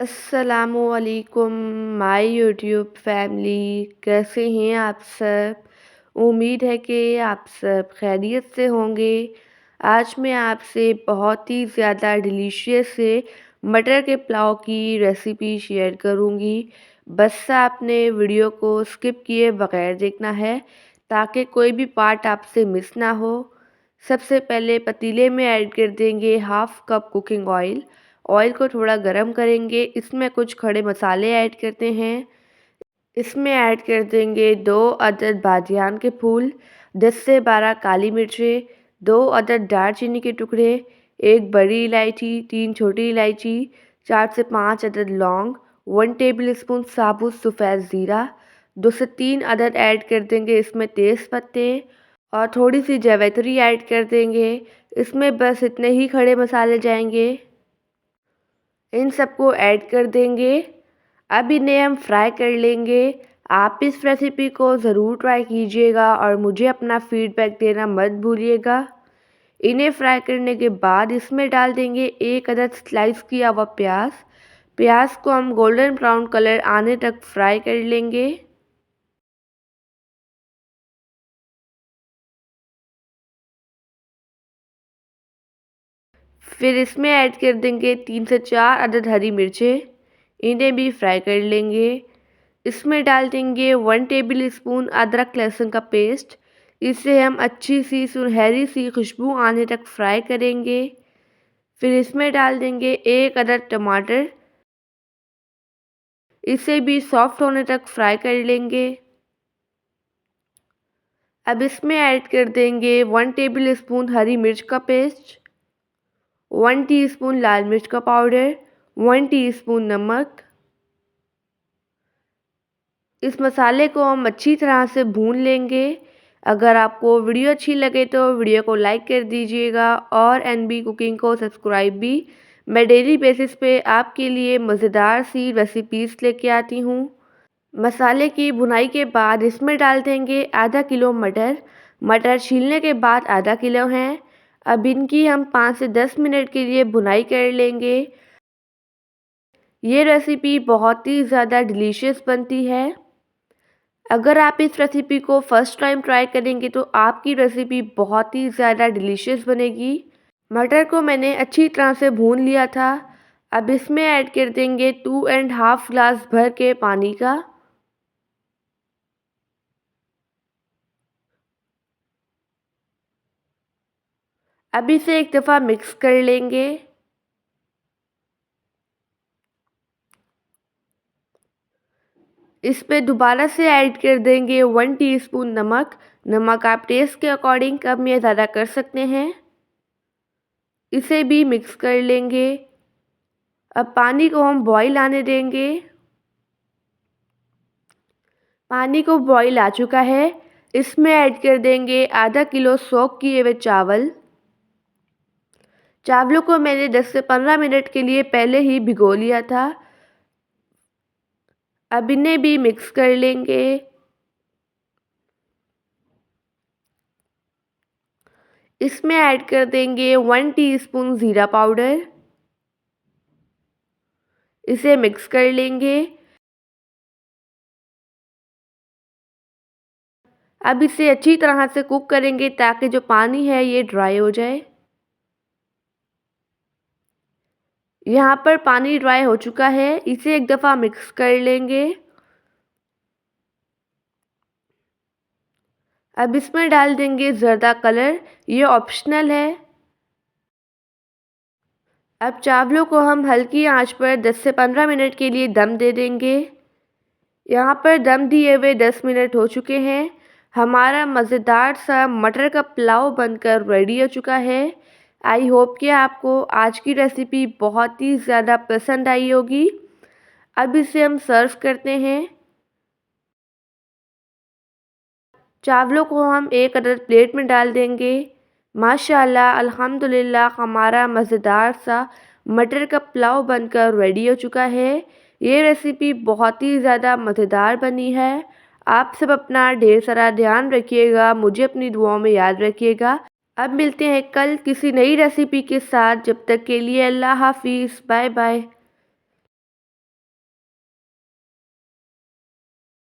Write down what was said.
अस्सलामुअलैकुम my YouTube family, कैसे हैं आप सब। उम्मीद है कि आप सब खैरियत से होंगे। आज मैं आपसे बहुत ही ज़्यादा डिलीशियस से मटर के पुलाव की रेसिपी शेयर करूंगी। बस आपने वीडियो को स्किप किए बगैर देखना है ताकि कोई भी पार्ट आपसे मिस ना हो। सबसे पहले पतीले में ऐड कर देंगे half cup cooking oil. Oil को थोड़ा गरम करेंगे, इसमें कुछ खड़े मसाले ऐड करते हैं। इसमें ऐड कर देंगे 2 अदद बादियान के फूल, 10 से 12 काली मिर्चें, 2 अदद दालचीनी के टुकड़े, 1 बड़ी इलायची, 3 छोटी इलायची, 4 से 5 अदद लौंग, 1 टेबलस्पून साबुत सफ़ेद ज़ीरा, 2 से 3 अदद ऐड कर देंगे इसमें तेज़ पत्ते और थोड़ी सी जावित्री ऐड कर देंगे। इसमें बस इतने ही खड़े मसाले जाएंगे। इन सबको ऐड कर देंगे। अब इन्हें हम फ्राई कर लेंगे। आप इस रेसिपी को ज़रूर ट्राई कीजिएगा और मुझे अपना फीडबैक देना मत भूलिएगा। इन्हें फ्राई करने के बाद इसमें डाल देंगे 1 अदद स्लाइस किया हुआ प्याज। प्याज को हम गोल्डन ब्राउन कलर आने तक फ्राई कर लेंगे। फिर इसमें ऐड कर देंगे 3 से 4 अदद हरी मिर्चें। इन्हें भी फ्राई कर लेंगे। इसमें डाल देंगे 1 टेबलस्पून अदरक लहसुन का पेस्ट। इसे हम अच्छी सी सुनहरी सी खुशबू आने तक फ्राई करेंगे। फिर इसमें डाल देंगे 1 अदद टमाटर। इसे भी सॉफ्ट होने तक फ्राई कर लेंगे। अब इसमें ऐड कर देंगे 1 टेबलस्पून हरी मिर्च का पेस्ट, 1 टीस्पून लाल मिर्च का पाउडर, 1 टीस्पून नमक। इस मसाले को हम अच्छी तरह से भून लेंगे। अगर आपको वीडियो अच्छी लगे तो वीडियो को लाइक कर दीजिएगा और एनबी कुकिंग को सब्सक्राइब भी। मैं डेली बेसिस पे आपके लिए मज़ेदार सी रेसिपीज़ लेके आती हूँ। मसाले की भुनाई के बाद इसमें डाल देंगे आधा किलो मटर। मटर छीलने के बाद आधा किलो हैं। अब इनकी हम 5 से 10 मिनट के लिए भुनाई कर लेंगे। ये रेसिपी बहुत ही ज़्यादा डिलीशियस बनती है। अगर आप इस रेसिपी को फ़र्स्ट टाइम ट्राई करेंगे तो आपकी रेसिपी बहुत ही ज़्यादा डिलीशियस बनेगी। मटर को मैंने अच्छी तरह से भून लिया था। अब इसमें ऐड कर देंगे 2 एंड हाफ़ ग्लास भर के पानी का। अब इसे एक दफ़ा मिक्स कर लेंगे। इस पे दोबारा से ऐड कर देंगे 1 टीस्पून नमक। नमक आप टेस्ट के अकॉर्डिंग कम या ज़्यादा कर सकते हैं। इसे भी मिक्स कर लेंगे। अब पानी को हम बॉईल आने देंगे। पानी को बॉईल आ चुका है। इसमें ऐड कर देंगे आधा किलो सोक किए हुए चावल। चावलों को मैंने 10 से 15 मिनट के लिए पहले ही भिगो लिया था। अब इन्हें भी मिक्स कर लेंगे। इसमें ऐड कर देंगे 1 टीस्पून ज़ीरा पाउडर। इसे मिक्स कर लेंगे। अब इसे अच्छी तरह से कुक करेंगे ताकि जो पानी है ये ड्राई हो जाए। यहाँ पर पानी ड्राई हो चुका है। इसे एक दफ़ा मिक्स कर लेंगे। अब इसमें डाल देंगे ज़र्दा कलर, ये ऑप्शनल है। अब चावलों को हम हल्की आंच पर 10 से 15 मिनट के लिए दम दे देंगे। यहाँ पर दम दिए हुए 10 मिनट हो चुके हैं। हमारा मज़ेदार सा मटर का पुलाव बनकर रेडी हो चुका है। आई होप कि आपको आज की रेसिपी बहुत ही ज़्यादा पसंद आई होगी। अब इसे हम सर्व करते हैं। चावलों को हम एक अदद प्लेट में डाल देंगे। माशाल्लाह अल्हम्दुलिल्लाह हमारा मज़ेदार सा मटर का पुलाव बनकर रेडी हो चुका है। ये रेसिपी बहुत ही ज़्यादा मज़ेदार बनी है। आप सब अपना ढेर सारा ध्यान रखिएगा, मुझे अपनी दुआओं में याद रखिएगा। अब मिलते हैं कल किसी नई रेसिपी के साथ। जब तक के लिए अल्लाह हाफ़िज़, बाय बाय।